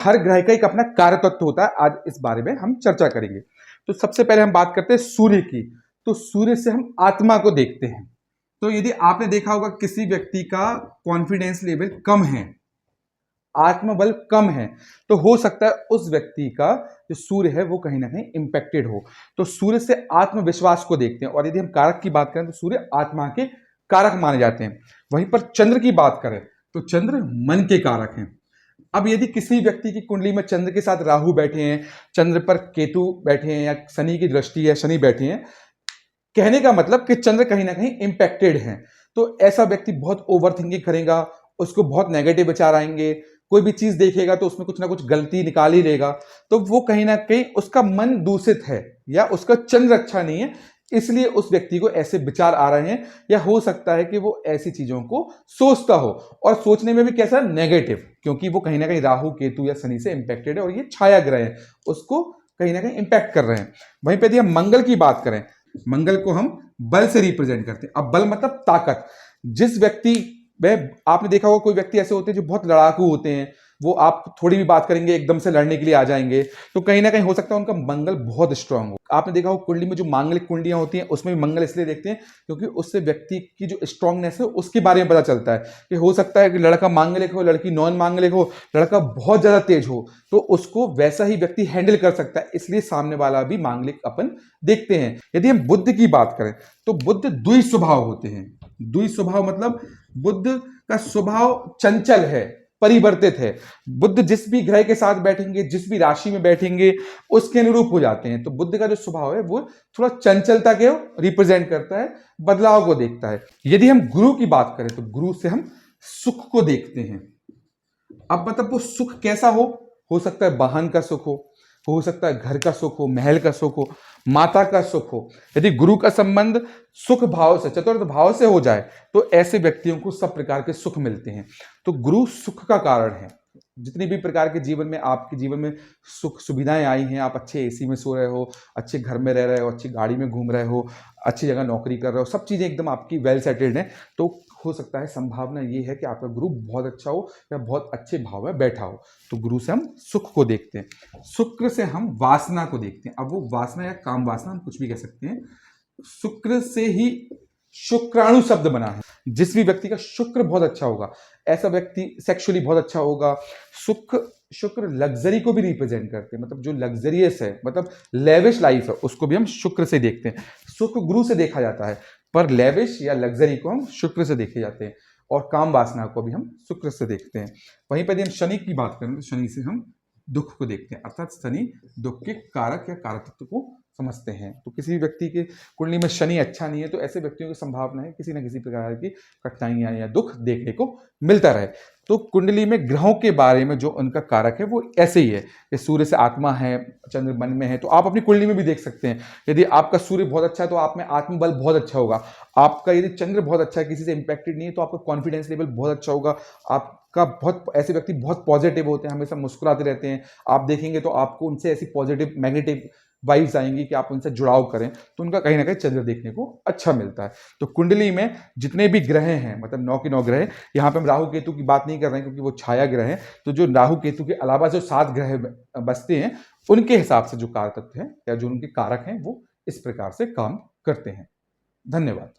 हर ग्रह का एक अपना कार्य तत्व होता है। आज इस बारे में हम चर्चा करेंगे। तो सबसे पहले हम बात करते हैं सूर्य की। तो सूर्य से हम आत्मा को देखते हैं। तो यदि आपने देखा होगा किसी व्यक्ति का कॉन्फिडेंस लेवल कम है, आत्मबल कम है, तो हो सकता है उस व्यक्ति का जो सूर्य है वो कहीं ना कहीं इंपैक्टेड हो। तो सूर्य से आत्मविश्वास को देखते हैं। और यदि हम कारक की बात करें तो सूर्य आत्मा के कारक माने जाते हैं। वहीं पर चंद्र की बात करें तो चंद्र मन के कारक हैं। अब यदि किसी व्यक्ति की कुंडली में चंद्र के साथ राहु बैठे हैं, चंद्र पर केतु बैठे हैं, या शनि की दृष्टि है, शनि बैठे हैं, कहने का मतलब कि चंद्र कहीं ना कहीं इंपैक्टेड है, तो ऐसा व्यक्ति बहुत ओवर थिंकिंग करेगा, उसको बहुत नेगेटिव विचार आएंगे, कोई भी चीज देखेगा तो उसमें कुछ ना कुछ गलती निकाल ही लेगा। तो वो कहीं ना कहीं उसका मन दूषित है या उसका चंद्र अच्छा नहीं है, इसलिए उस व्यक्ति को ऐसे विचार आ रहे हैं। या हो सकता है कि वो ऐसी चीजों को सोचता हो, और सोचने में भी कैसा नेगेटिव, क्योंकि वो कहीं ना कहीं राहु केतु या शनि से इंपैक्टेड है और ये छाया ग्रह है, उसको कहीं ना कहीं इंपैक्ट कर रहे हैं। वहीं पे यदि हम मंगल की बात करें, मंगल को हम बल से रिप्रेजेंट करते हैं। अब बल मतलब ताकत। जिस व्यक्ति में आपने देखा होगा कोई व्यक्ति ऐसे होते हैं जो बहुत लड़ाकू होते हैं, वो आप थोड़ी भी बात करेंगे एकदम से लड़ने के लिए आ जाएंगे, तो कहीं ना कहीं हो सकता है उनका मंगल बहुत स्ट्रांग हो। आपने देखा होगा कुंडली में जो मांगलिक कुंडलियां होती हैं उसमें भी मंगल इसलिए देखते हैं क्योंकि उससे व्यक्ति की जो स्ट्रांगनेस है उसके बारे में पता चलता है कि हो सकता है कि लड़का मांगलिक हो, लड़की नॉन मांगलिक हो, लड़का बहुत ज्यादा तेज हो, तो उसको वैसा ही व्यक्ति हैंडल कर सकता है, इसलिए सामने वाला भी मांगलिक अपन देखते हैं। यदि हम बुध की बात करें तो बुध द्वि स्वभाव होते हैं। द्वि स्वभाव मतलब बुध का स्वभाव चंचल है, परिवर्तित है। बुध जिस भी ग्रह के साथ बैठेंगे, जिस भी राशि में बैठेंगे, उसके अनुरूप हो जाते हैं। तो बुध का जो स्वभाव है वो थोड़ा चंचलता के रिप्रेजेंट करता है, बदलाव को देखता है। यदि हम गुरु की बात करें तो गुरु से हम सुख को देखते हैं। अब मतलब वो सुख कैसा हो सकता है वाहन का सुख हो सकता है घर का सुख हो, महल का सुख हो, माता का सुख हो। यदि गुरु का संबंध सुख भाव से, चतुर्थ भाव से हो जाए, तो ऐसे व्यक्तियों को सब प्रकार के सुख मिलते हैं। तो गुरु सुख का कारण है। जितनी भी प्रकार के जीवन में, आपके जीवन में सुख सुविधाएं आई हैं, आप अच्छे एसी में सो रहे हो, अच्छे घर में रह रहे हो, अच्छी गाड़ी में घूम रहे हो, अच्छी जगह नौकरी कर रहे हो, सब चीजें एकदम आपकी वेल सेटल्ड हैं, तो हो सकता है संभावना ये है कि आपका गुरु बहुत अच्छा हो या बहुत अच्छे भाव में बैठा हो। तो गुरु से हम सुख को देखते हैं। शुक्र से हम वासना को देखते हैं। अब वो वासना या काम वासना हम कुछ भी कह सकते हैं। शुक्र से ही शुक्राणु शब्द बना है। जिस भी व्यक्ति का शुक्र बहुत अच्छा होगा, ऐसा व्यक्ति सेक्सुअली बहुत अच्छा होगा। शुक्र लग्जरी को भी रिप्रेजेंट करते हैं, मतलब जो लग्जरियस है, मतलब लेविश लाइफ है, उसको भी हम शुक्र से देखते हैं। सुख गुरु से देखा जाता है, पर लेविश या लग्जरी को हम शुक्र से देखे जाते हैं, और काम वासना को भी हम शुक्र से देखते हैं। वहीं पर यदि हम शनि की बात करें तो शनि से हम दुख को देखते हैं, अर्थात शनि दुख के कारक या कारक तत्व को समझते हैं। तो किसी भी व्यक्ति के कुंडली में शनि अच्छा नहीं है तो ऐसे व्यक्तियों की संभावना है किसी न किसी प्रकार की कठिनाइयां या दुख देखने को मिलता रहे। तो कुंडली में ग्रहों के बारे में जो उनका कारक है वो ऐसे ही है कि सूर्य से आत्मा है, चंद्र मन में है, तो आप अपनी कुंडली में भी देख सकते हैं। यदि आपका सूर्य बहुत अच्छा है तो आप में आत्मबल बहुत अच्छा होगा। आपका यदि चंद्र बहुत अच्छा है, किसी से इंपैक्टेड नहीं है, तो आपका कॉन्फिडेंस लेवल बहुत अच्छा होगा। आपका बहुत, ऐसे व्यक्ति बहुत पॉजिटिव होते हैं, हमेशा मुस्कुराते रहते हैं। आप देखेंगे तो आपको उनसे ऐसी पॉजिटिव नेगेटिव वाइब्स आएंगी कि आप उनसे जुड़ाव करें, तो उनका कहीं ना कहीं चंद्र देखने को अच्छा मिलता है। तो कुंडली में जितने भी ग्रह हैं, मतलब 9 के 9 ग्रह, यहाँ पे हम राहु केतु की बात नहीं कर रहे हैं क्योंकि वो छाया ग्रह हैं। तो जो राहु केतु के अलावा जो 7 ग्रह बसते हैं, उनके हिसाब से जो कारक तत्व हैं या जो उनके कारक हैं वो इस प्रकार से काम करते हैं। धन्यवाद।